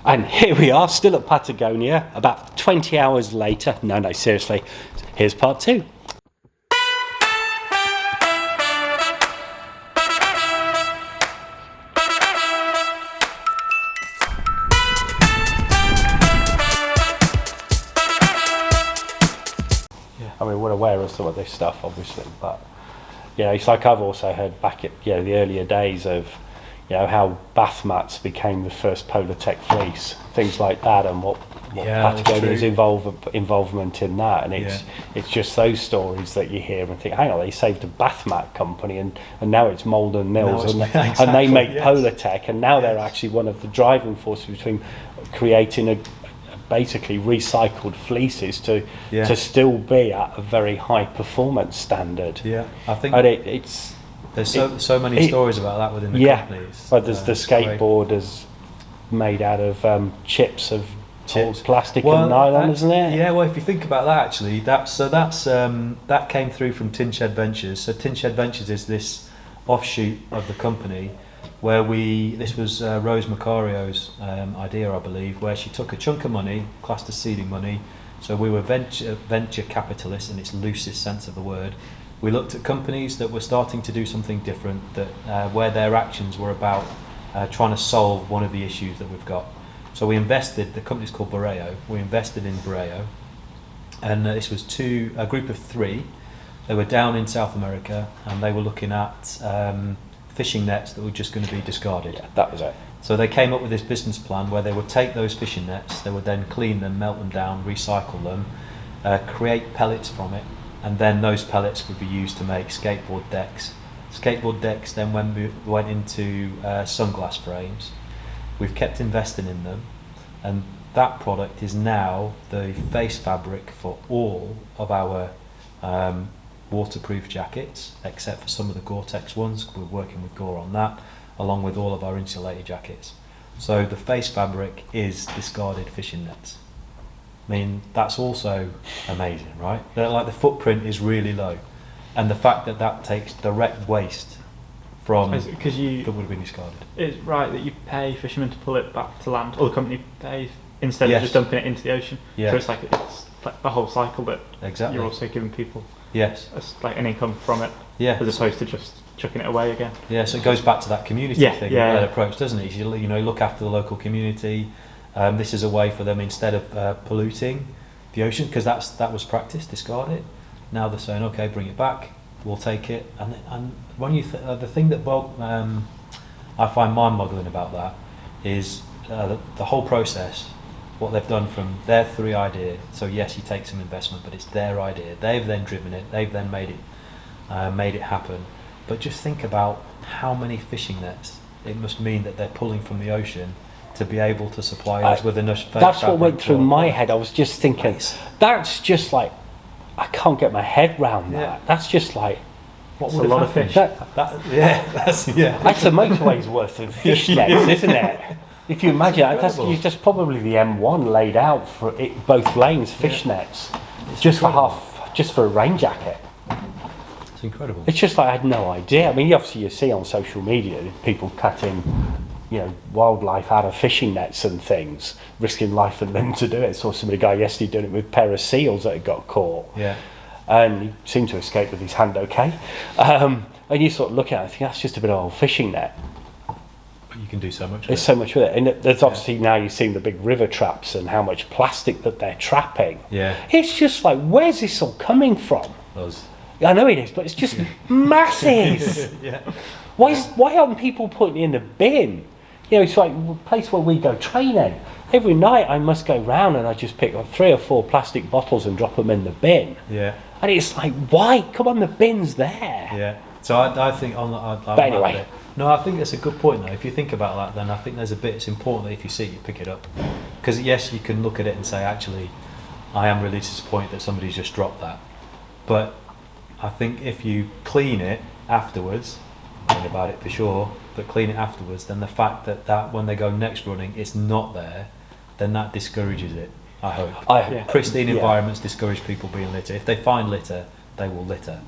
And here we are, still at Patagonia, about 20 hours later. No, seriously. Here's part 2. I mean, we're aware of some of this stuff, obviously, but it's like I've also heard back at the earlier days of how bath mats became the first Polartec fleece, things like that, and what Patagonia's involvement in that, and it's just those stories that you hear and think, hang on, they saved a bath mat company, and now it's Malden Mills, and they make Polartec, and now they're actually one of the driving forces between creating basically recycled fleeces to still be at a very high performance standard. Yeah, I think there's so many stories about that within the companies. But there's the skateboarders made out of chips of old plastic and nylon, isn't it? Yeah, well, if you think about that, actually, that came through from Tin Shed Ventures. So Tin Shed Ventures is this offshoot of the company where this was Rose Macario's idea, I believe, where she took a chunk of money, classed as seeding money. So we were venture capitalists in its loosest sense of the word. We looked at companies that were starting to do something different, that where their actions were about trying to solve one of the issues that we've got. So we invested, the company's called Borreo, we invested in Borreo, and this was a group of 3. They were down in South America, and they were looking at fishing nets that were just going to be discarded. Yeah, that was it. So they came up with this business plan where they would take those fishing nets, they would then clean them, melt them down, recycle them, create pellets from it, and then those pellets would be used to make skateboard decks. Skateboard decks then went into sunglass frames. We've kept investing in them, and that product is now the face fabric for all of our waterproof jackets, except for some of the Gore-Tex ones. We're working with Gore on that, along with all of our insulated jackets. So the face fabric is discarded fishing nets. I mean, that's also amazing, right? Like, the footprint is really low, and the fact that takes direct waste from that would have been discarded. It's right that you pay fishermen to pull it back to land, or the company pays, instead of just dumping it into the ocean. Yeah. So it's like the whole cycle, but exactly. You're also giving people an income from it, as opposed to just chucking it away again. Yeah, so it goes back to that community approach, doesn't it? You look after the local community. This is a way for them, instead of polluting the ocean, because that was practice, discard it. Now they're saying, okay, bring it back, we'll take it. And when the thing that I find mind-boggling about that is the whole process, what they've done from their 3 idea. So yes, you take some investment, but it's their idea. They've then driven it. They've then made it happen. But just think about how many fishing nets it must mean that they're pulling from the ocean to be able to supply us with enough. That's what went through my head. I was just thinking, that's just like, I can't get my head round that. That's just like, what would a lot of fish? That's a motorway's worth of fish nets, isn't it? If you imagine, that's probably the M1 laid out for it, both lanes, fish nets, just for a rain jacket. It's incredible. It's just like, I had no idea. I mean, obviously you see on social media people cutting, wildlife out of fishing nets and things, risking life and limb to do it. I saw a guy yesterday doing it with a pair of seals that had got caught. Yeah. And he seemed to escape with his hand okay. And you sort of look at it and think, that's just a bit of old fishing net. But you can do so much with There's so much with it. And there's obviously now you've seen the big river traps and how much plastic that they're trapping. Yeah. It's just like, where's this all coming from? I know it is, but it's just masses. Why aren't people putting it in the bin? It's like a place where we go training. Every night I must go round and I just pick up 3 or 4 plastic bottles and drop them in the bin. Yeah. And it's like, why? Come on, the bin's there. Yeah. So I think but anyway. No, I think that's a good point though. If you think about that, then I think there's a bit, it's important that if you see it, you pick it up. Because yes, you can look at it and say, actually, I am really disappointed that somebody's just dropped that. But I think if you clean it afterwards, think about it for sure, but clean it afterwards, then the fact that when they go next running, it's not there, then that discourages it, I hope. Pristine environments discourage people being litter. If they find litter, they will litter.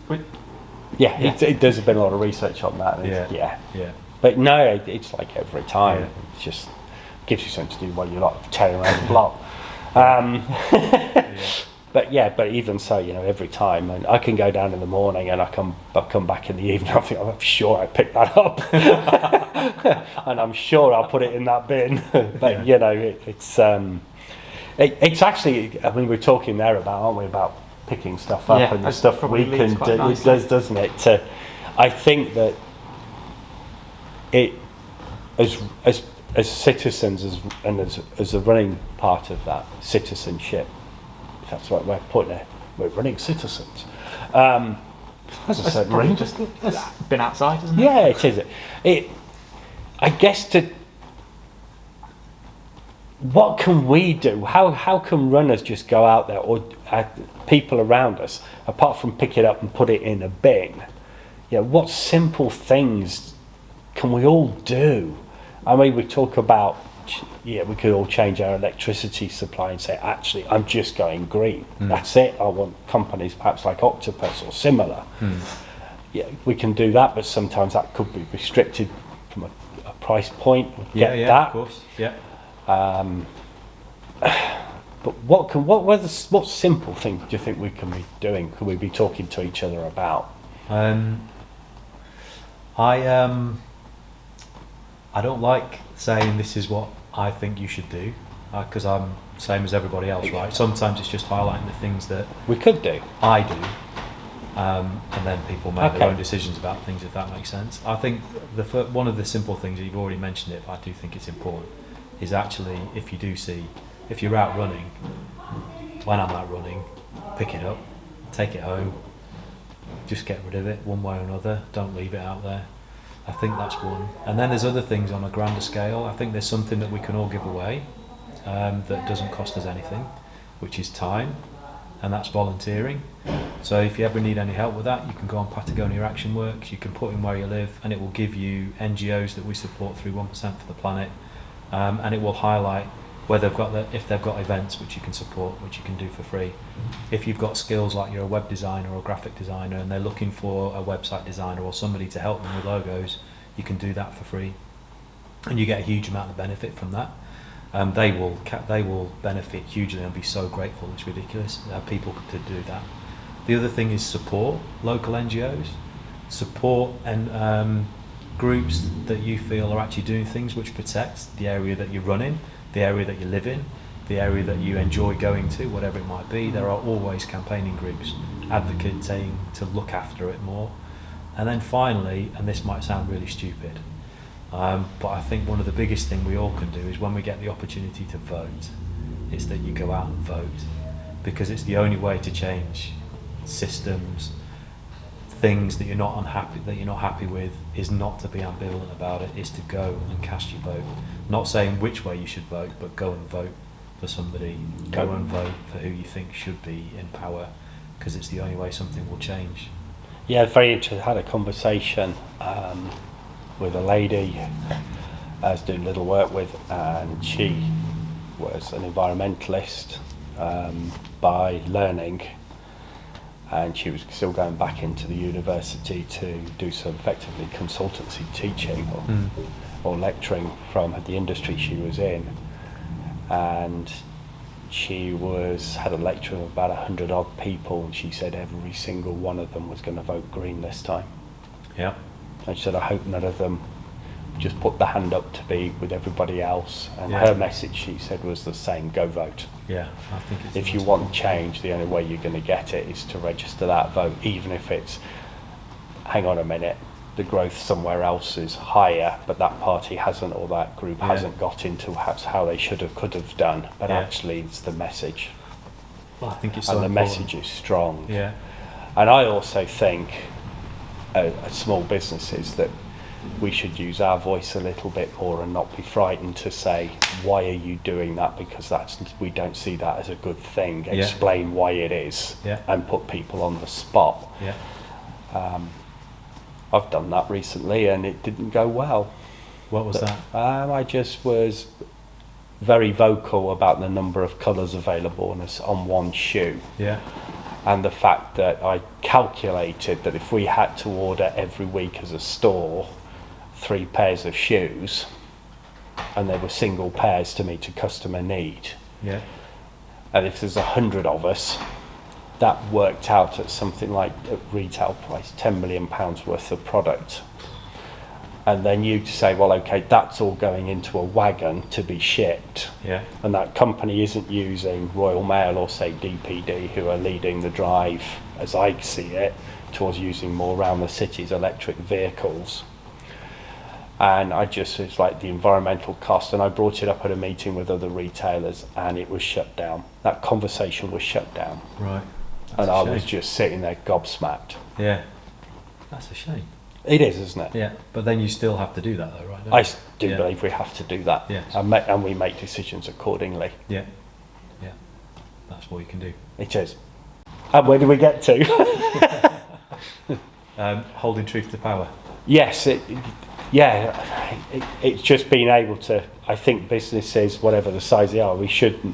There's been a lot of research on that. But no, it's like every time. It's just gives you something to do while you're like tearing around the block. But even so, every time, and I can go down in the morning and I'll come back in the evening. I think I'm sure I picked that up, and I'm sure I'll put it in that bin. But it's actually. I mean, we're talking there aren't we, about picking stuff up and the stuff we can do. It does, doesn't it? I think that it as citizens as a running part of that citizenship. That's what we're putting it. We're running citizens. As I said, just been outside, isn't it? Yeah, it is. I guess what can we do? How can runners just go out there, or people around us, apart from pick it up and put it in a bin? What simple things can we all do? I mean, we talk about. We could all change our electricity supply and say, actually, I'm just going green. That's it. I want companies perhaps like Octopus or similar. We can do that, but sometimes that could be restricted from a price point. Of course. But what simple things do you think we can be doing? Could we be talking to each other about? I don't like saying this is what I think you should do, because I'm same as everybody else, right? Sometimes it's just highlighting the things that we could do. I do, and then people make their own decisions about things, if that makes sense. I think one of the simple things, you've already mentioned it, but I do think it's important, is actually if you're out running, when I'm out running, pick it up, take it home, just get rid of it one way or another, don't leave it out there. I think that's one. And then there's other things on a grander scale. I think there's something that we can all give away that doesn't cost us anything, which is time, and that's volunteering. So if you ever need any help with that, you can go on Patagonia Action Works, you can put in where you live, and it will give you NGOs that we support through 1% for the Planet, and it will highlight if they've got events which you can support, which you can do for free. If you've got skills like you're a web designer or a graphic designer and they're looking for a website designer or somebody to help them with logos, you can do that for free, and you get a huge amount of benefit from that. They will benefit hugely and be so grateful. It's ridiculous people to do that. The other thing is support local NGOs, support and groups that you feel are actually doing things which protects the area that you run in, the area that you live in, the area that you enjoy going to, whatever it might be. There are always campaigning groups advocating to look after it more. And then finally, and this might sound really stupid, but I think one of the biggest thing we all can do is when we get the opportunity to vote, is that you go out and vote, because it's the only way to change systems, things that you're not happy with, is not to be ambivalent about it, is to go and cast your vote. Not saying which way you should vote, but go and vote for somebody, go and vote for who you think should be in power, because it's the only way something will change. Yeah, very interesting. I had a conversation with a lady I was doing little work with, and she was an environmentalist by learning, and she was still going back into the university to do some effectively consultancy teaching or lecturing from the industry she was in, and she had a lecture of about 100 odd people, and she said every single one of them was going to vote green this time. Yeah. And she said, I hope none of them just put the hand up to be with everybody else. And her message, she said, was the same: go vote. Yeah, I think it's if you want change, the only way you're going to get it is to register that vote, even if it's, hang on a minute, the growth somewhere else is higher, but that party hasn't, or that group hasn't got into perhaps how they could have done. But actually, it's the message. Well, I think it's so and the important. message is strong. Yeah. And I also think, as small businesses, that we should use our voice a little bit more and not be frightened to say, why are you doing that? Because we don't see that as a good thing. Explain why it is, and put people on the spot. Yeah. I've done that recently and it didn't go well. What was that? I just was very vocal about the number of colours available on one shoe. Yeah. And the fact that I calculated that if we had to order every week as a store 3 pairs of shoes, and they were single pairs to meet a customer need. Yeah. And if there's 100 of us, that worked out at something like, at retail price, £10 million worth of product. And then you say, well, okay, that's all going into a wagon to be shipped. Yeah. And that company isn't using Royal Mail or, say, DPD, who are leading the drive, as I see it, towards using more around the cities electric vehicles. And it's like the environmental cost, and I brought it up at a meeting with other retailers, and it was shut down. That conversation was shut down. Right. And I was just sitting there gobsmacked. Yeah. That's a shame. It is, isn't it? Yeah. But then you still have to do that, though, right? I do believe we have to do that. Yes. And we make decisions accordingly. Yeah. Yeah. That's what you can do. It is. And where do we get to? Holding truth to power. Yes, it's just being able to, I think businesses, whatever the size they are, we should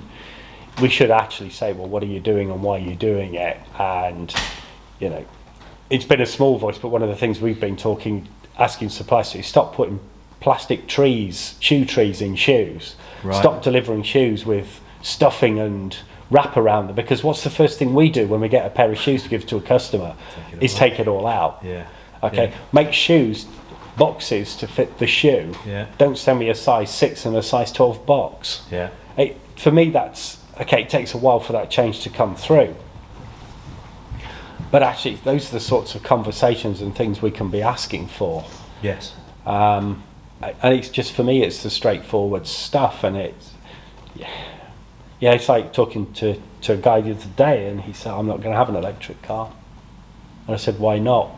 actually say, well, what are you doing and why are you doing it? And, it's been a small voice, but one of the things we've been asking suppliers to is stop putting plastic shoe trees in shoes. Right. Stop delivering shoes with stuffing and wrap around them, because what's the first thing we do when we get a pair of shoes to give to a customer? Take it all out. Yeah. Okay. Yeah. Make shoes boxes to fit the shoe. Yeah. Don't send me a size 6 and a size 12 box. Yeah. For me, that's okay. It takes a while for that change to come through. But actually, those are the sorts of conversations and things we can be asking for. Yes. And it's just, for me, it's the straightforward stuff. And it's like talking to a guy the other day, and he said, I'm not going to have an electric car. And I said, why not?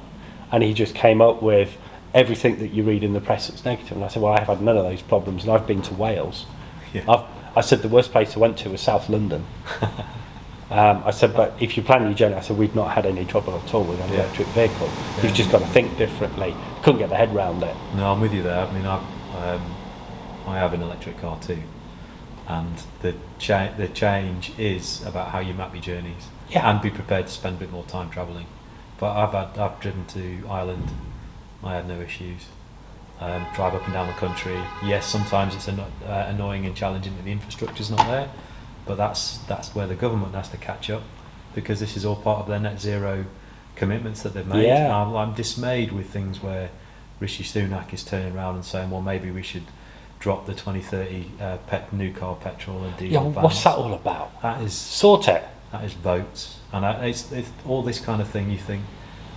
And he just came up with everything that you read in the press that's negative. And I said, well, I have had none of those problems, and I've been to Wales. Yeah. I said the worst place I went to was South London. I said, but if you plan your journey, I said, we've not had any trouble at all with an electric vehicle. Yeah. You've just got to think differently. Couldn't get the head round it. No, I'm with you there. I mean, I have an electric car too, and the change is about how you map your journeys, and be prepared to spend a bit more time travelling. But I've driven to Ireland. I had no issues. Drive up and down the country. Yes, sometimes it's annoying and challenging that the infrastructure's not there, but that's where the government has to catch up, because this is all part of their net zero commitments that they've made. Yeah. I'm dismayed with things where Rishi Sunak is turning around and saying, well, maybe we should drop the 2030 new car petrol and diesel Yeah, vans. what's that all about? That is Sort it. that is votes, and it's all this kind of thing. You think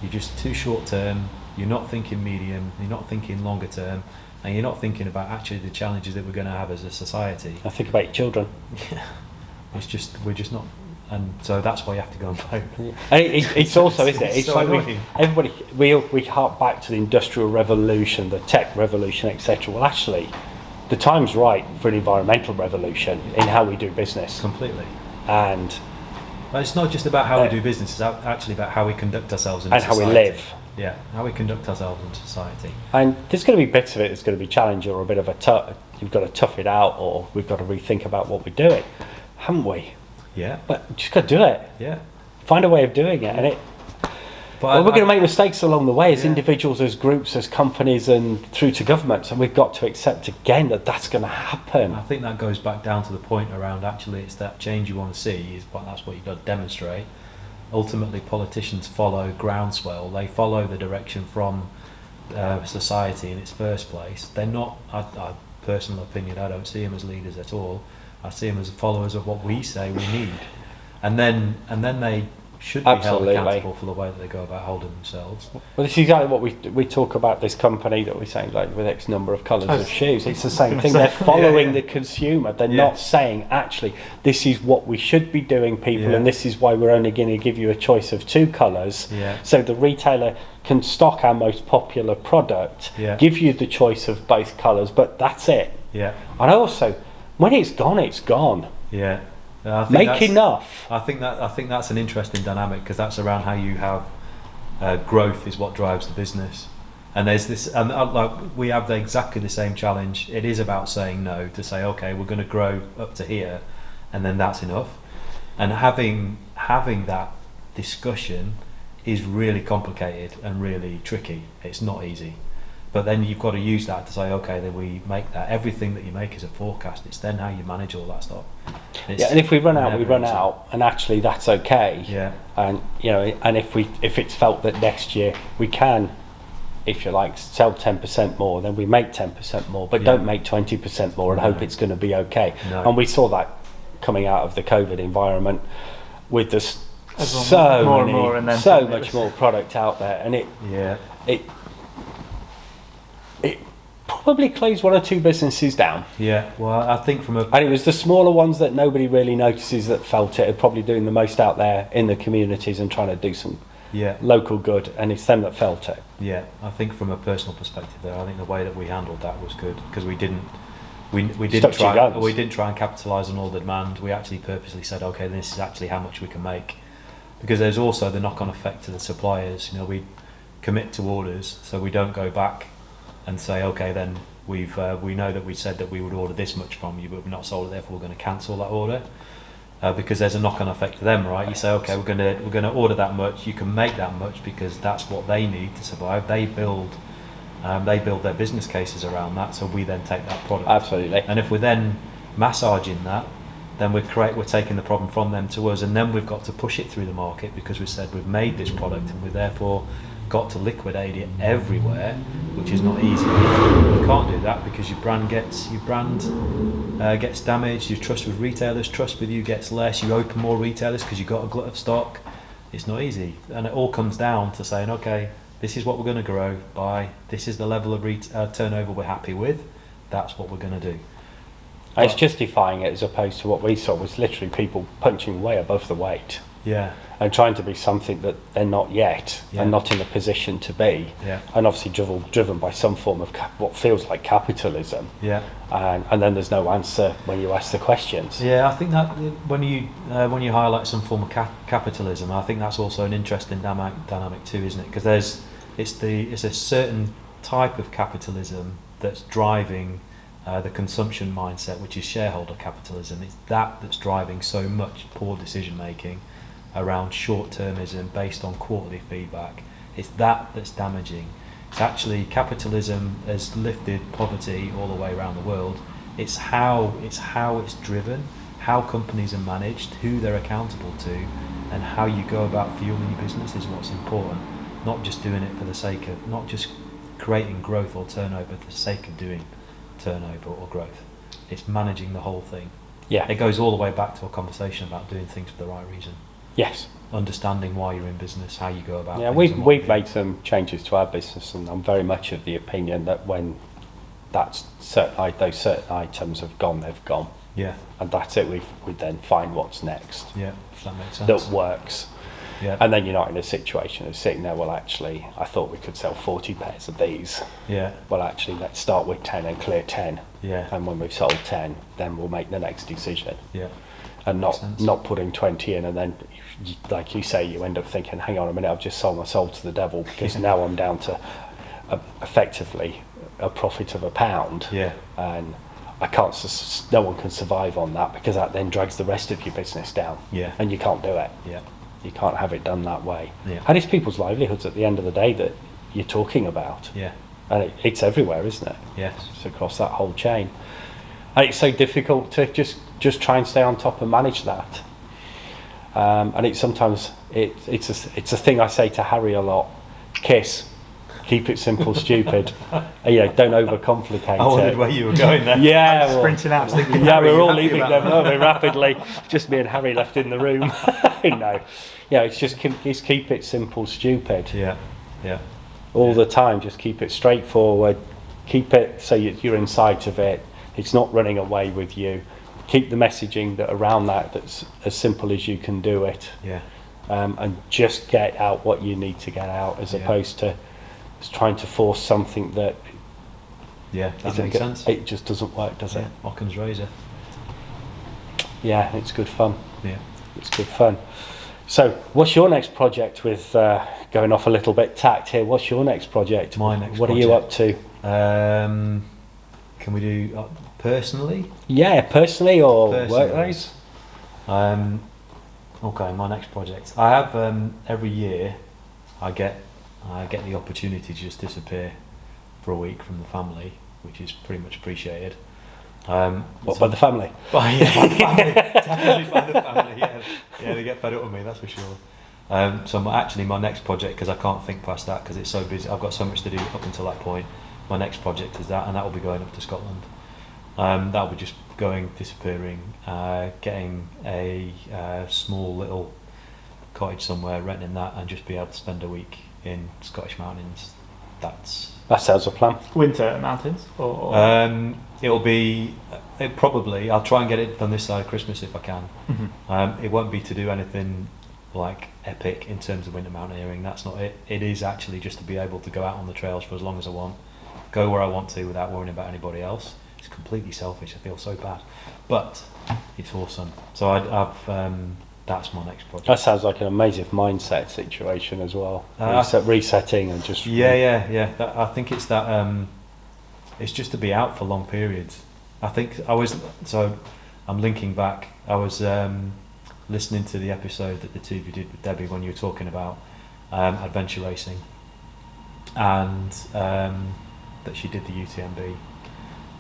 you're just too short term. You're not thinking medium. You're not thinking longer term, and you're not thinking about actually the challenges that we're going to have as a society. I think about your children. Yeah, we're just not, and so that's why you have to go and vote. And it's also, isn't it? It's so like annoying. we hark back to the Industrial Revolution, the tech revolution, etc. Well, actually, the time's right for an environmental revolution in how we do business. Completely. And But it's not just about how we do business. It's actually about how we conduct ourselves in how we society. live. Yeah, how we conduct ourselves in society. And there's going to be bits of it that's going to be challenging, or a bit of you've got to tough it out, or we've got to rethink about what we're doing, haven't we? Yeah. But you just got to do it. Yeah. Find a way of doing it, and we're going to make mistakes along the way as individuals, as groups, as companies, and through to governments, and we've got to accept again that that's going to happen. I think that goes back down to the point around actually it's that change you want to see, that's what you've got to demonstrate. Ultimately, politicians follow groundswell. They follow the direction from society in its first place. They're not, personal opinion, I don't see them as leaders at all. I see them as followers of what we say we need. And then they should be Absolutely. held accountable for the way that they go about holding themselves. Well, this is exactly what we talk about, this company that we're saying, like with X number of colours of shoes. It's the same thing. They're following the consumer. They're not saying, actually, this is what we should be doing, people, and this is why we're only going to give you a choice of 2 colours. Yeah. So the retailer can stock our most popular product, give you the choice of both colours, but that's it. Yeah. And also, when it's gone, it's gone. Yeah. Make enough. I think that's an interesting dynamic, because that's around how you have growth is what drives the business. And there's this, and we have exactly the same challenge. It is about saying no, to say, okay, we're going to grow up to here, and then that's enough. And having that discussion is really complicated and really tricky. It's not easy, But then you've got to use that to say, okay, then we make that. Everything that you make is a forecast. It's then how you manage all that stuff. Yeah, and if we run out, we run out, and actually that's okay. Yeah. And and if it's felt that next year we can, if you like, sell 10% more, then we make 10% more, but don't make 20% more and hope it's going to be okay. No. And we saw that coming out of the COVID environment with the much more product out there, and it probably closed one or two businesses down. Yeah, well, I think and it was the smaller ones that nobody really notices that felt it, are probably doing the most out there in the communities and trying to do some local good, and it's them that felt it. Yeah, I think from a personal perspective there, I think the way that we handled that was good, because we didn't try and capitalise on all the demand. We actually purposely said, okay, this is actually how much we can make, because there's also the knock-on effect to the suppliers. We commit to orders, so we don't go back and say, okay, then we know that we said that we would order this much from you, but we've not sold it, therefore we're going to cancel that order, because there's a knock-on effect to them, right? You say, okay, we're going to order that much, you can make that much, because that's what they need to survive. They build their business cases around that, so we then take that product. Absolutely. And if we're then massaging that, then we're taking the problem from them to us, and then we've got to push it through the market, because we said we've made this product and we've therefore got to liquidate it everywhere, which is not easy. You can't do that because your brand gets damaged. Your trust with retailers, trust with you gets less. You open more retailers because you've got a glut of stock. It's not easy, and it all comes down to saying, okay, this is what we're going to grow by. This is the level of turnover we're happy with. That's what we're going to do. And it's justifying it, as opposed to what we saw was literally people punching way above the weight. Yeah. And trying to be something that they're not yet, and not in a position to be. Yeah. And obviously driven by some form of what feels like capitalism. Yeah. And then there's no answer when you ask the questions. Yeah, I think that when you highlight some form of capitalism, I think that's also an interesting dynamic too, isn't it? Because it's a certain type of capitalism that's driving the consumption mindset, which is shareholder capitalism. It's that's driving so much poor decision making around short-termism based on quarterly feedback. It's that's damaging. It's actually, capitalism has lifted poverty all the way around the world. It's how it's driven, how companies are managed, who they're accountable to, and how you go about fueling your business is what's important. Not just doing it for the sake of, not just creating growth or turnover for the sake of doing turnover or growth. It's managing the whole thing. Yeah. It goes all the way back to a conversation about doing things for the right reason. Yes. Understanding why you're in business, how you go about things. Yeah, we've made some changes to our business, and I'm very much of the opinion that when those certain items have gone, they've gone. Yeah. And that's it. We then find what's next. Yeah, if that makes sense. That works. Yeah. And then you're not in a situation of sitting there, well, actually, I thought we could sell 40 pairs of these. Yeah. Well, actually, let's start with 10 and clear 10. Yeah. And when we've sold 10, then we'll make the next decision. Yeah. And not putting 20 in, and then, like you say, you end up thinking, hang on a minute, I've just sold my soul to the devil, because now I'm down to effectively a profit of £1. Yeah. And I can't. No one can survive on that, because that then drags the rest of your business down. Yeah. And you can't do it. Yeah. You can't have it done that way. Yeah. And it's people's livelihoods at the end of the day that you're talking about. Yeah. And it's everywhere, isn't it? Yes. It's across that whole chain. And it's so difficult to just try and stay on top and manage that. And it's sometimes it's a thing I say to Harry a lot. KISS. Keep it simple, stupid. Don't overcomplicate it. I wondered where you were going there. Yeah, sprinting out. Yeah, we're all leaving them, aren't we, rapidly. Just me and Harry left in the room. No. Yeah, it's just keep it simple, stupid. Yeah. Yeah. All the time, just keep it straightforward. Keep it so you're in sight of it. It's not running away with you. Keep the messaging around that's as simple as you can do it. Yeah. And just get out what you need to get out, as opposed to trying to force something that that makes sense. It just doesn't work, does it? Occam's razor. Yeah, it's good fun. Yeah, it's good fun. So, what's your next project? With going off a little bit tact here, what's your next project? My next. What project. are you up to? Can we do personally? Yeah, personally or work-wise? Okay, my next project. I have every year. I get the opportunity to just disappear for a week from the family, which is pretty much appreciated. What, by the family? Well, yeah, by the family. Definitely by the family, yeah, they get fed up with me, that's for sure. So my next project, because I can't think past that because it's so busy, I've got so much to do up until that point. My next project is that, and that will be going up to Scotland. That will be just disappearing, getting a small little cottage somewhere, renting that, and just be able to spend a week in Scottish mountains. That sounds a plan. Winter mountains, or I'll try and get it done this side of Christmas if I can. Mm-hmm. It won't be to do anything like epic in terms of winter mountaineering. That's not it. It is actually just to be able to go out on the trails for as long as I want, go where I want to without worrying about anybody else. It's completely selfish. I feel so bad, but it's awesome. So that's my next project. That sounds like an amazing mindset situation as well. Resetting and just yeah. I think it's that. It's just to be out for long periods. I think I'm linking back. I was listening to the episode that the two of you did with Debbie when you were talking about adventure racing, and that she did the UTMB,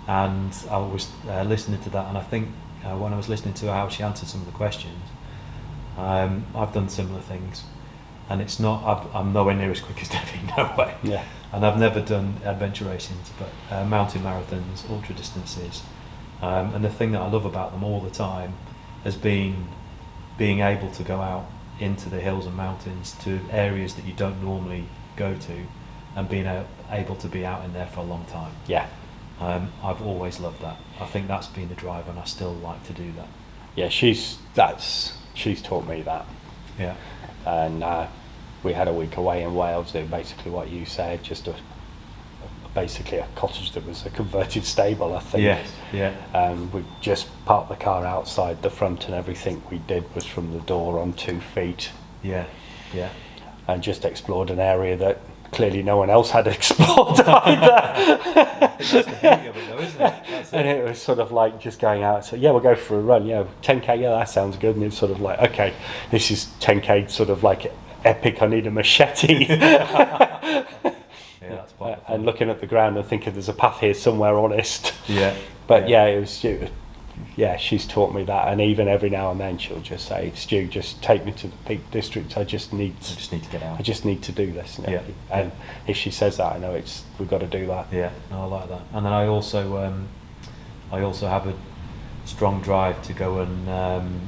and I was listening to that, and I think when I was listening to how she answered some of the questions, I've done similar things, and it's not. I'm nowhere near as quick as Debbie, no way. Yeah. And I've never done adventure racing, but mountain marathons, ultra distances, and the thing that I love about them all the time has been being able to go out into the hills and mountains to areas that you don't normally go to, and being able to be out in there for a long time. Yeah. I've always loved that. I think that's been the drive, and I still like to do that. Yeah, she's taught me that. Yeah. And we had a week away in Wales doing basically what you said, just basically a cottage that was a converted stable, I think. Yes, yeah. We just parked the car outside the front, and everything we did was from the door on 2 feet. Yeah. And just explored an area that clearly no one else had explored either. That's the beauty of it though, isn't it? And it was sort of like just going out, so yeah, we'll go for a run, 10k, yeah, that sounds good. And it's sort of like, okay, this is 10k sort of like epic, I need a machete. Yeah, that's part of the And looking at the ground and thinking there's a path here somewhere, honest. Yeah. But it was she's taught me that, and even every now and then she'll just say, Stu, just take me to the Peak District, I just need to get out. I just need to do this. Yeah. And if she says that, I know we've got to do that. Yeah, no, I like that. And then I also have a strong drive to go and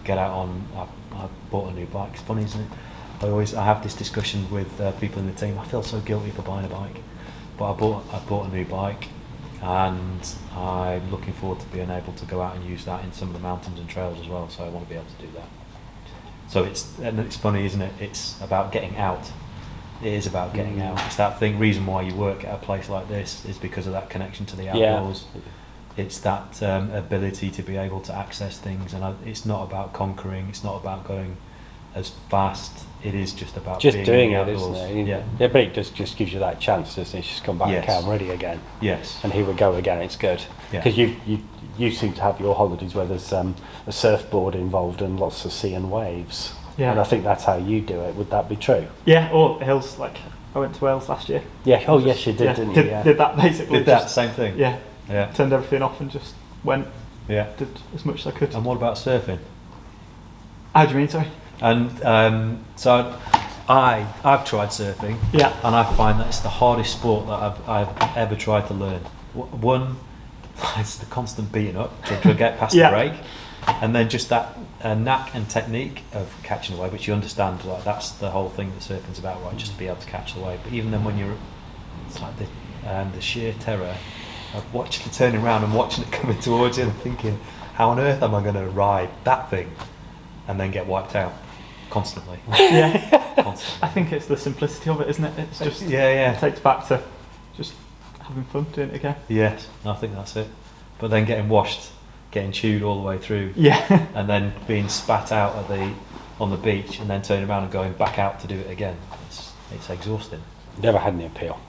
get out on. I bought a new bike. It's funny, isn't it? I have this discussion with people in the team. I feel so guilty for buying a bike, but I bought a new bike, and I'm looking forward to being able to go out and use that in some of the mountains and trails as well. So I want to be able to do that. So it's funny, isn't it? It's about getting out. It is about getting out. It's that reason why you work at a place like this is because of that connection to the outdoors. Yeah. It's that ability to be able to access things, and it's not about conquering. It's not about going as fast. It is just about just being doing in the it, outdoors. isn't it? Yeah, but it just gives you that chance, doesn't it? Just come back and I'm ready again. Yes. And here we go again. It's good because you seem to have your holidays where there's a surfboard involved and lots of sea and waves. Yeah. And I think that's how you do it. Would that be true? Yeah. Or hills. Like I went to Wales last year. Yeah. Oh yes, you did, didn't you? Yeah. Did that basically. Did that same thing. Yeah. Yeah. Turned everything off and just went. Yeah. Did as much as I could. And what about surfing? How do you mean, sorry? And so I've tried surfing. Yeah. And I find that it's the hardest sport that I've ever tried to learn. One, it's the constant beating up to get past the break, and then just that knack and technique of catching the wave, which you understand. Like that's the whole thing that surfing's about, right? Just to be able to catch the wave. But even then, when it's like the sheer terror of turning around and watching it coming towards you and thinking, how on earth am I going to ride that thing and then get wiped out constantly? Yeah. Constantly. I think it's the simplicity of it, isn't it? It's just it takes back to just having fun doing it again. Yes, I think that's it. But then getting washed, getting chewed all the way through, and then being spat out on the beach, and then turning around and going back out to do it again. It's exhausting. Never had any appeal.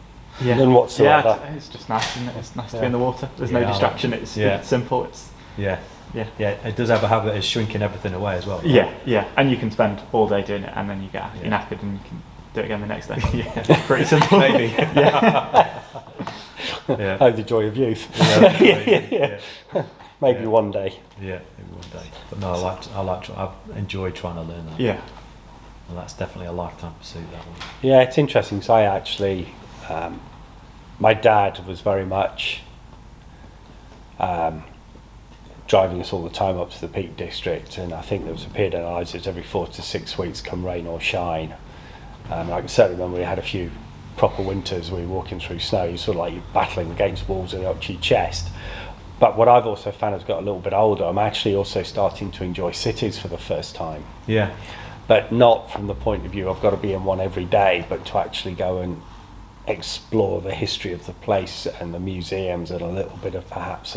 Yeah. None whatsoever. Yeah, it's just nice, isn't it? It's nice to be in the water. There's no distraction. It's simple. It's Yeah, it does have a habit of shrinking everything away as well. Right? Yeah, and you can spend all day doing it, and then you get knackered, and you can do it again the next day. Yeah, pretty simple. Maybe. Yeah. Yeah. Oh, the joy of youth. Yeah. Maybe Yeah. one day. Yeah, maybe one day. But no, I've enjoyed trying to learn that. Yeah. And that's definitely a lifetime pursuit, that one. Yeah, it's interesting. So I actually, my dad was very much driving us all the time up to the Peak District, and I think there was a period in our lives, it was every 4 to 6 weeks, come rain or shine. I can certainly remember we had a few proper winters we were walking through snow, you sort of like you're battling against walls and up to your chest. But what I've also found as I got a little bit older, I'm actually also starting to enjoy cities for the first time. Yeah. But not from the point of view I've got to be in one every day, but to actually go and explore the history of the place and the museums and a little bit of perhaps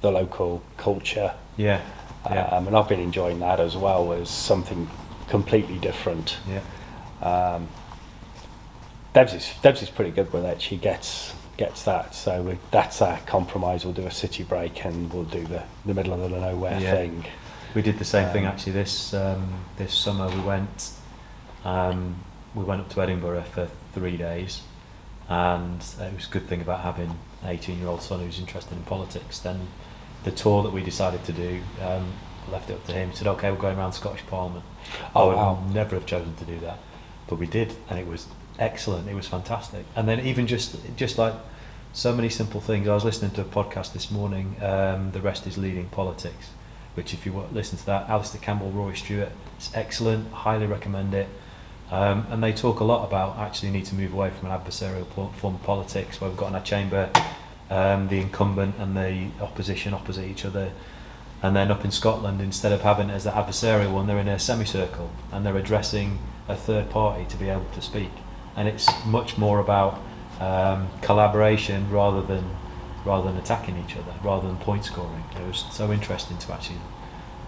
the local culture. Yeah. Yeah. And I've been enjoying that as well as something completely different. Yeah. Debs is pretty good with it. She gets that. So that's our compromise. We'll do a city break and we'll do the middle of the nowhere thing. We did the same thing actually this summer. We went up to Edinburgh for 3 days, and it was a good thing about having an 18-year-old son who's interested in politics. Then the tour that we decided to do, left it up to him. He said, "Okay, we're going around Scottish Parliament." Oh, I wow. would never have chosen to do that, but we did, and it was excellent. It was fantastic. And then even just like so many simple things. I was listening to a podcast this morning. The Rest is Leading Politics, which if you listen to that, Alistair Campbell, Rory Stewart, it's excellent. Highly recommend it. And they talk a lot about actually need to move away from an adversarial form of politics where we've got in our chamber the incumbent and the opposition opposite each other, and then up in Scotland, instead of having it as the adversarial one, they're in a semicircle and they're addressing a third party to be able to speak, and it's much more about collaboration rather than attacking each other, rather than point scoring. It was so interesting to actually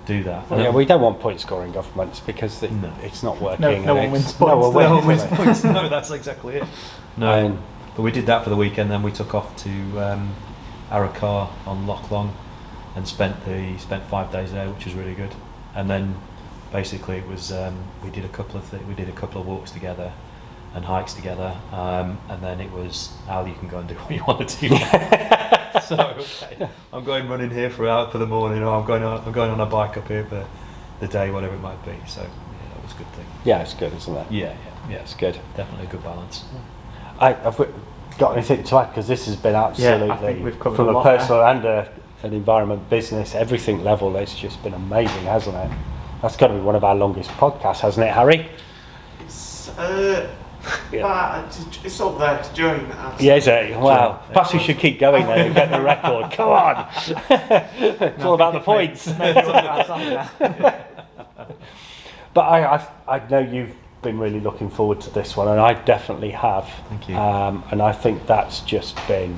do that. Well, yeah, we don't want point scoring governments because No. it's not working. No one and wins it's- points. No one No one wins wins points. No, that's exactly it. No, but we did that for the weekend. Then we took off to Arrochar on Loch Long and spent 5 days there, which was really good. And then basically it was we did a couple of walks together and hikes together, and then it was, Al, you can go and do what you want to do. So okay, I'm going running here for the morning, or I'm going on a bike up here for the day, whatever it might be. So yeah, that was a good thing. Yeah, it's good, isn't it? Yeah, It's good. definitely a good balance. Have we got anything to add? Because this has been absolutely, I think we've covered from a a lot personal and an environment, business, everything level, it's just been amazing, hasn't it? That's got to be one of our longest podcasts, hasn't it, Harry? It's Yeah. but it's up there to join that. Yeah, is it? Wow. Perhaps we should keep going then and get the record. Come on. It's all about the points. But I know you've been really looking forward to this one, and I definitely have. Thank you. And I think that's just been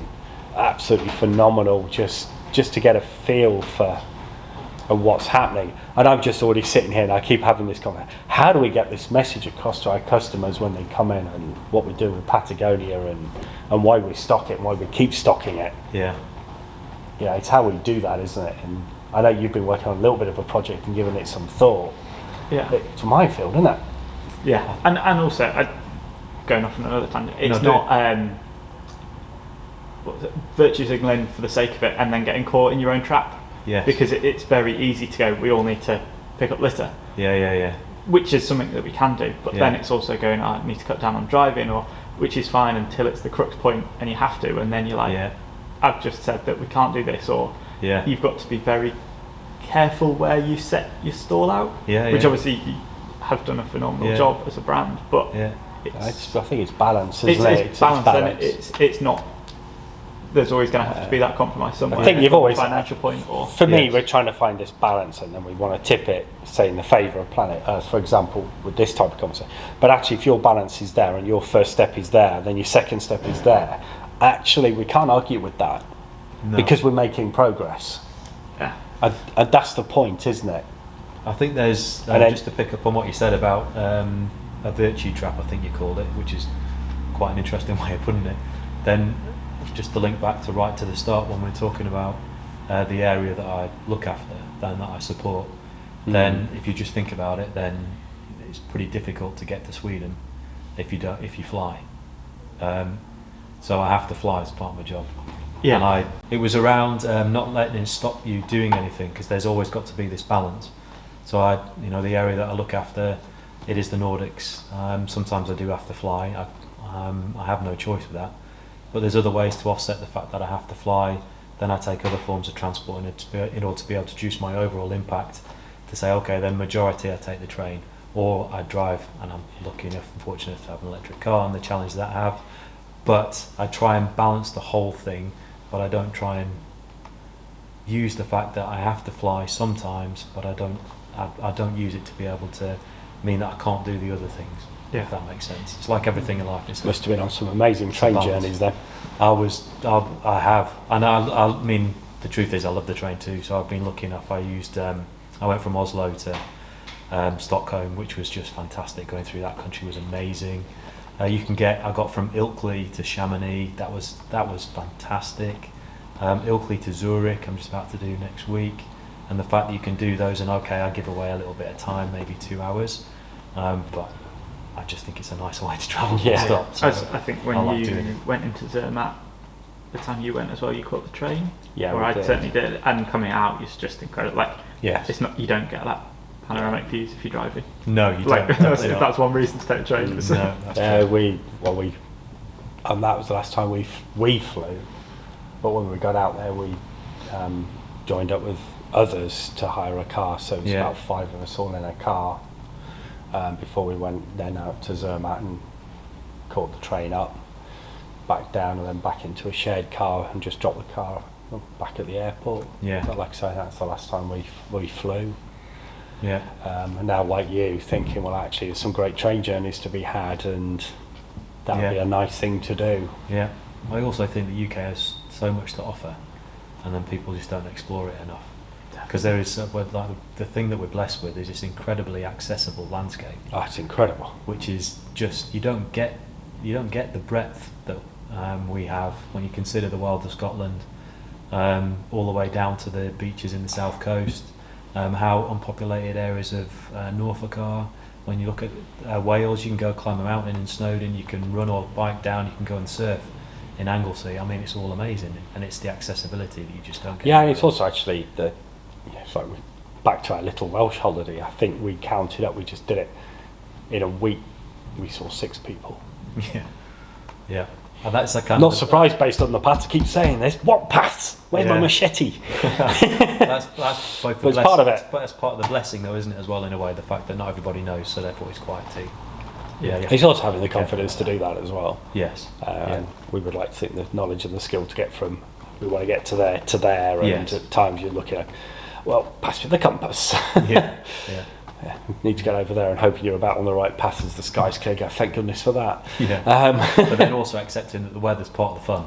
absolutely phenomenal, just to get a feel for what's happening. And I'm just already sitting here and I keep having this comment. How do we get this message across to our customers when they come in, and what we do with Patagonia and why we stock it and why we keep stocking it? Yeah. Yeah, it's how we do that, isn't it? And I know you've been working on a little bit of a project and giving it some thought. Yeah. It's a minefield, isn't it? Yeah, and also, going off on another tangent, it's No, not what was it, virtue signalling for the sake of it and then getting caught in your own trap. Yeah. Because it's very easy to go, we all need to pick up litter, Yeah. which is something that we can do, but Yeah. then it's also going, I need to cut down on driving, or which is fine until it's the crux point and you have to, and then you're like, Yeah. I've just said that we can't do this, or Yeah. you've got to be very careful where you set your stall out, Yeah. which yeah. obviously you have done a phenomenal Yeah. job as a brand, but Yeah. I think it's balance, isn't it? it's balance, and it's not. There's always going to have to be that compromise somewhere. I think you've from a always- financial point, or For me, Yes. we're trying to find this balance, and then we want to tip it, say, in the favour of planet Earth, for example, with this type of conversation. But actually, if your balance is there and your first step is there, then your second step is there. Actually, we can't argue with that No. because we're making progress. yeah, And that's the point, isn't it? I think there's And then- just to pick up on what you said about a virtue trap, I think you called it, which is quite an interesting way of putting it. Then just to link back to right to the start when we're talking about the area that I look after, then that I support, then if you just think about it, then it's pretty difficult to get to Sweden if you fly. so I have to fly as part of my job. Yeah. And it was around not letting it stop you doing anything, because there's always got to be this balance. So the area that I look after, it is the Nordics. Sometimes I do have to fly. I have no choice with that. But there's other ways to offset the fact that I have to fly. Then I take other forms of transport in order to be able to reduce my overall impact. To say, okay, then majority I take the train, or I drive, and I'm lucky enough and fortunate to have an electric car and the challenge that I have. But I try and balance the whole thing, but I don't try and use the fact that I have to fly sometimes, but I don't use it to be able to mean that I can't do the other things. Yeah. If that makes sense. It's like everything in life. Must have been on some amazing train balance. journeys then. I have, and I mean, the truth is I love the train too, so I've been lucky enough. I went from Oslo to Stockholm, which was just fantastic. Going through that country was amazing. I got from Ilkley to Chamonix, that was fantastic. Ilkley to Zurich, I'm just about to do next week. And the fact that you can do those, and okay, I give away a little bit of time, maybe 2 hours, but I just think it's a nicer way to travel. Yeah. Stop. So I think when like you went into Zermatt, the time you went as well, you caught the train. Yeah, or we I did. certainly did. And coming out is just incredible. Like, yeah. it's not, you don't get that panoramic views if you're driving. No, you Like, don't. that's one reason to take a train. No, that's true. And that was the last time we flew. But when we got out there, we joined up with others to hire a car. So it was Yeah. about 5 of us all in a car before we went then out to Zermatt and caught the train up, back down, and then back into a shared car and just dropped the car back at the airport. Yeah. But like I say, that's the last time we flew. Yeah. And now, like you, thinking, well, actually, there's some great train journeys to be had, and that would be Yeah. a nice thing to do. Yeah. I also think the UK has so much to offer, and then people just don't explore it enough. Because there is, the thing that we're blessed with is this incredibly accessible landscape, Oh, it's incredible. which is just, you don't get the breadth that we have when you consider the world of Scotland, all the way down to the beaches in the south coast, how unpopulated areas of Norfolk are. When you look at Wales, you can go climb a mountain in Snowdon, you can run or bike down, you can go and surf in Anglesey. I mean, it's all amazing, and it's the accessibility that you just don't get. Yeah, and it's also actually it's like back to our little Welsh holiday. I think we counted up. We just did it in a week. We saw 6 people. Yeah, yeah. And that's the kind Not of surprised based on the paths. I keep saying this. What paths? Where's my Yeah. machete? that's both the But it's part of it. But it's part of the blessing, though, isn't it? As well, in a way, the fact that not everybody knows, so therefore it's quiet too. Yeah, yeah. It's also having the confidence to do that as well. Yes. Yeah. We would like to think the knowledge and the skill to get from, we want to get to there, and Yes. at times you're looking at, well, pass me the compass. Yeah. Yeah. Yeah, need to get over there and hoping you're about on the right path as the sky's clear. Go, thank goodness for that. Yeah. But then also accepting that the weather's part of the fun.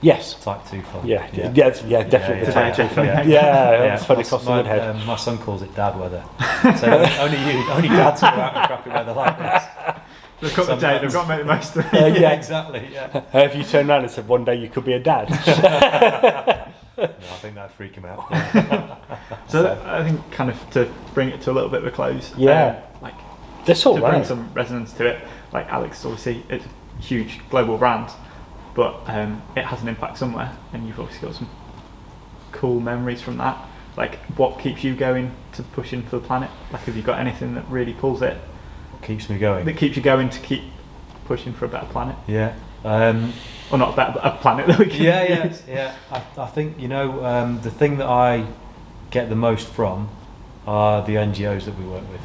Yes. Type 2 fun. Yeah, definitely. Yeah, the type yeah. two fun. Yeah. Yeah, it's funny across the my, Woodhead. my son calls it dad weather. So only dads are out in crappy weather like this. They've got the day, they've got to make the most of it. Yeah, exactly. Yeah. Have you turned around and said one day you could be a dad? No, I think that'd freak him out. Yeah. So I think kind of to bring it to a little bit of a close. Yeah. Like That's all to bring right. some resonance to it. Like Alex, obviously, it's a huge global brand, but it has an impact somewhere, and you've obviously got some cool memories from that. Like, what keeps you going to pushing for the planet? Like, have you got anything that really pulls it? Keeps me going. That keeps you going to keep pushing for a better planet, Yeah. or not a better, a planet that we can Yeah. use. I think the thing that I get the most from are the NGOs that we work with.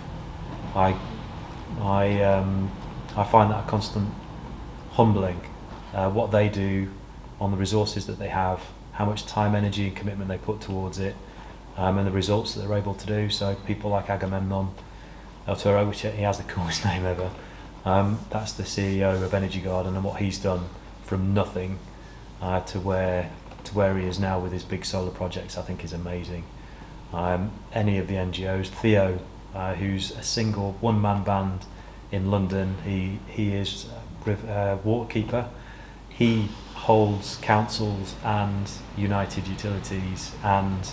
I find that a constant humbling. What they do on the resources that they have, how much time, energy, and commitment they put towards it, and the results that they're able to do. So people like Agamemnon El Toro, which he has the coolest name ever. That's the CEO of Energy Garden, and what he's done from nothing to where he is now with his big solar projects, I think is amazing. Any of the NGOs, Theo, who's a single one-man band in London, he is waterkeeper. He holds councils and United Utilities and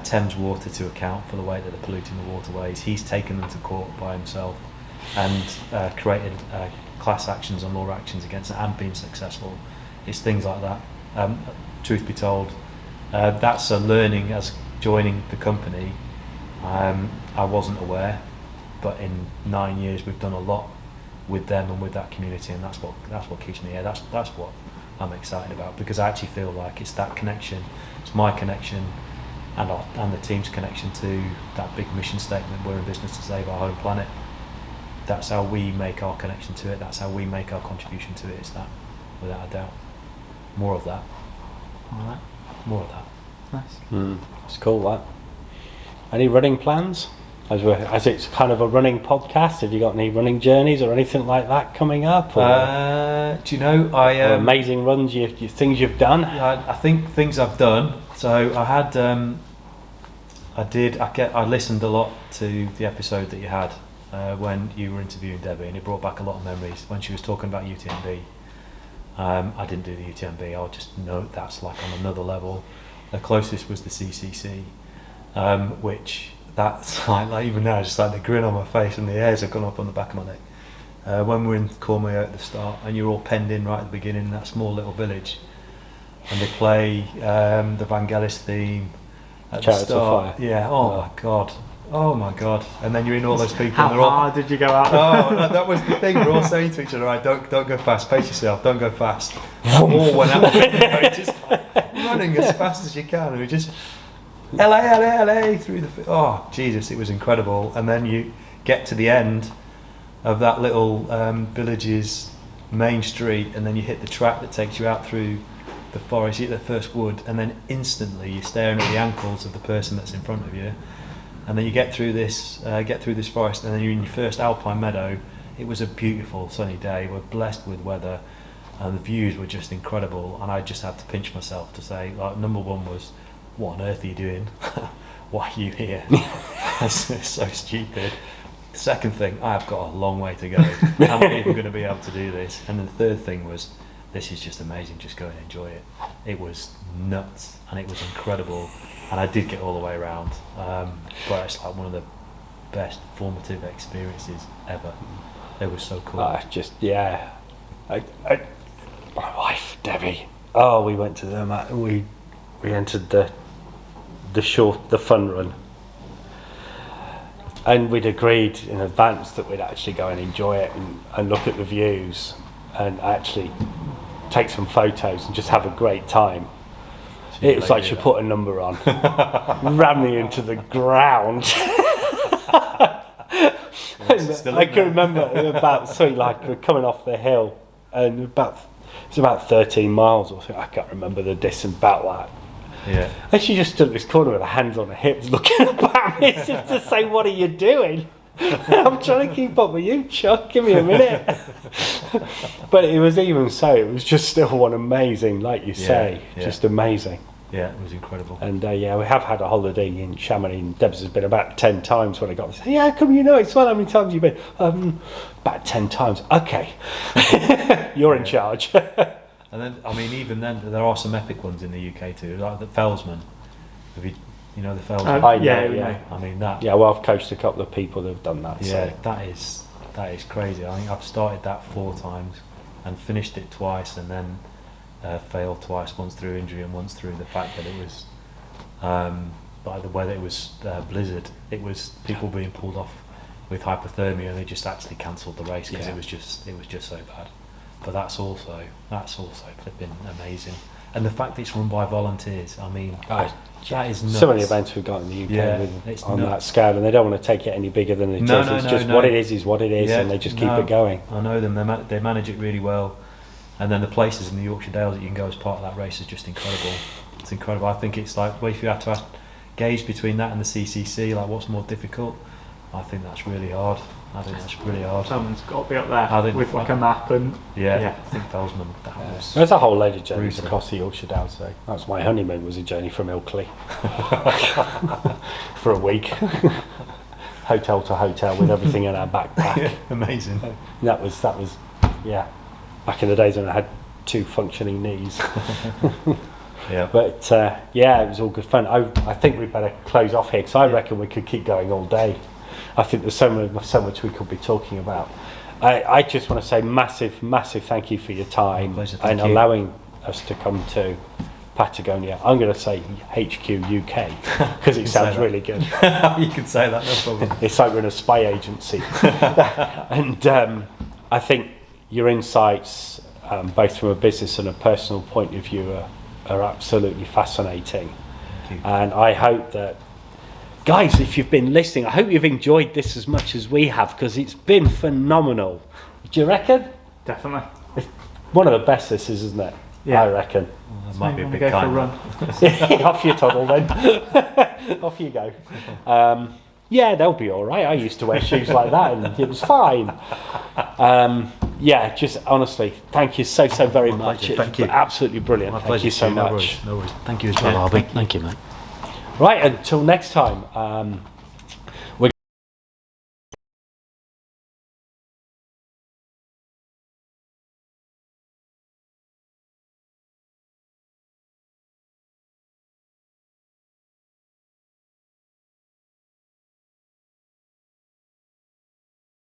Thames Water to account for the way that they're polluting the waterways. He's taken them to court by himself. and created class actions and law actions against it and been successful. It's things like that. Truth be told, that's a learning as joining the company. I wasn't aware, but in 9 years we've done a lot with them and with that community, and that's what keeps me here. That's what I'm excited about, because I actually feel like it's that connection, it's my connection and the team's connection to that big mission statement, we're in business to save our home planet. That's how we make our connection to it, that's how we make our contribution to it, is that, without a doubt. More of that. Alright, More of that. nice. It's cool, that. Any running plans? As it's kind of a running podcast, have you got any running journeys or anything like that coming up? Or, Do you know, I or amazing runs, things you've done? I think things I've done. So I had, I listened a lot to the episode that you had when you were interviewing Debbie, and it brought back a lot of memories when she was talking about UTMB. I didn't do the UTMB. I'll just note that's like on another level. The closest was the CCC, which that's like even now, just like the grin on my face and the hairs have gone up on the back of my neck. When we're in Cornwall at the start, and you're all penned in right at the beginning in that small little village, and they play the Vangelis theme at Chariots the of start. Fire. Yeah. Oh my god! And then you're in all those people. How and they're all, hard did you go out? oh, that was the thing. We're all saying to each other, right, don't go fast, pace yourself, don't go fast. All went out, just like running as fast as you can, and we just LA through the. Oh Jesus, it was incredible. And then you get to the end of that little village's main street, and then you hit the track that takes you out through the forest. You hit the first wood, and then instantly you're staring at the ankles of the person that's in front of you. And then you get through this forest, and then you're in your first alpine meadow. It was a beautiful sunny day. We're blessed with weather, and the views were just incredible. And I just had to pinch myself to say, like, number one was, what on earth are you doing? Why are you here? That's so stupid. The second thing, I've got a long way to go. Am I even going to be able to do this? And then the third thing was, this is just amazing. Just go and enjoy it. It was nuts, and it was incredible. And I did get all the way around, but it's like one of the best formative experiences ever. It was so cool. My wife Debbie. Oh, we went to them. We entered the fun run, and we'd agreed in advance that we'd actually go and enjoy it and look at the views and actually take some photos and just have a great time. It was like she put a number on, ran me into the ground. I can remember we're coming off the hill, and it's about 13 miles or so. I can't remember the distance about that. Yeah. And she just stood at this corner with her hands on her hips, looking up at me as if to say, "What are you doing?" I'm trying to keep up with you, Chuck. Give me a minute. But it was even so. It was just still one amazing, like you say, just amazing. Yeah, it was incredible. And we have had a holiday in Chamonix. And Debs has been about 10 times when I got there. Yeah, how come you know it's fun? How many times have you been? About 10 times. Okay, you're in charge. And then, I mean, even then, there are some epic ones in the UK too, like the Fellsman. Have you know the Fellsman? I know. I mean that. Yeah, well, I've coached a couple of people that have done that. Yeah, so. that is crazy. I think I've started that 4 times and finished it twice, and then failed twice, once through injury and once through the fact that it was by the weather. It was blizzard. It was people being pulled off with hypothermia, and they just actually cancelled the race because it was just so bad. But that's also flipping amazing, and the fact that it's run by volunteers. I mean, that is nuts. So many events we've got in the UK on that scale, and they don't want to take it any bigger than it is. It's just what it is what it is, and they just keep it going. I know them. They manage it really well, and then the places in the Yorkshire Dales that you can go as part of that race is just incredible. It's incredible. I think it's like, well, if you had to gauge between that and the CCC, like what's more difficult, I think that's really hard. Someone's got to be up there with like a map and I think Fellsman. There's a whole load of journeys brutal. across the Yorkshire Dales. So that's my honeymoon, was a journey from Ilkley for a week, hotel to hotel with everything in our backpack. Yeah, amazing. That was back in the days when I had 2 functioning knees. Yeah. But it was all good fun. I think we better close off here because I reckon we could keep going all day. I think there's so much we could be talking about. I just want to say massive thank you for your time Pleasure, and thank you. allowing us to come to Patagonia. I'm going to say HQ UK because it sounds that. really good. You can say that, no problem. It's like we're in a spy agency. And I think your insights, both from a business and a personal point of view, are absolutely fascinating. Thank you. And I hope that, guys, if you've been listening, I hope you've enjoyed this as much as we have, because it's been phenomenal. Do you reckon? Definitely. It's one of the best this is, isn't it? Yeah. I reckon. That might be a Wanna bit go for a kind. run. Off you toddle then. Off you go. Yeah, they'll be all right. I used to wear shoes like that and it was fine. Yeah, just honestly, thank you so very My much. pleasure. It's Thank you. absolutely brilliant. My Thank pleasure. you so No much. worries, no worries. Thank you as well, Harvey. Thank you, mate. Right, until next time,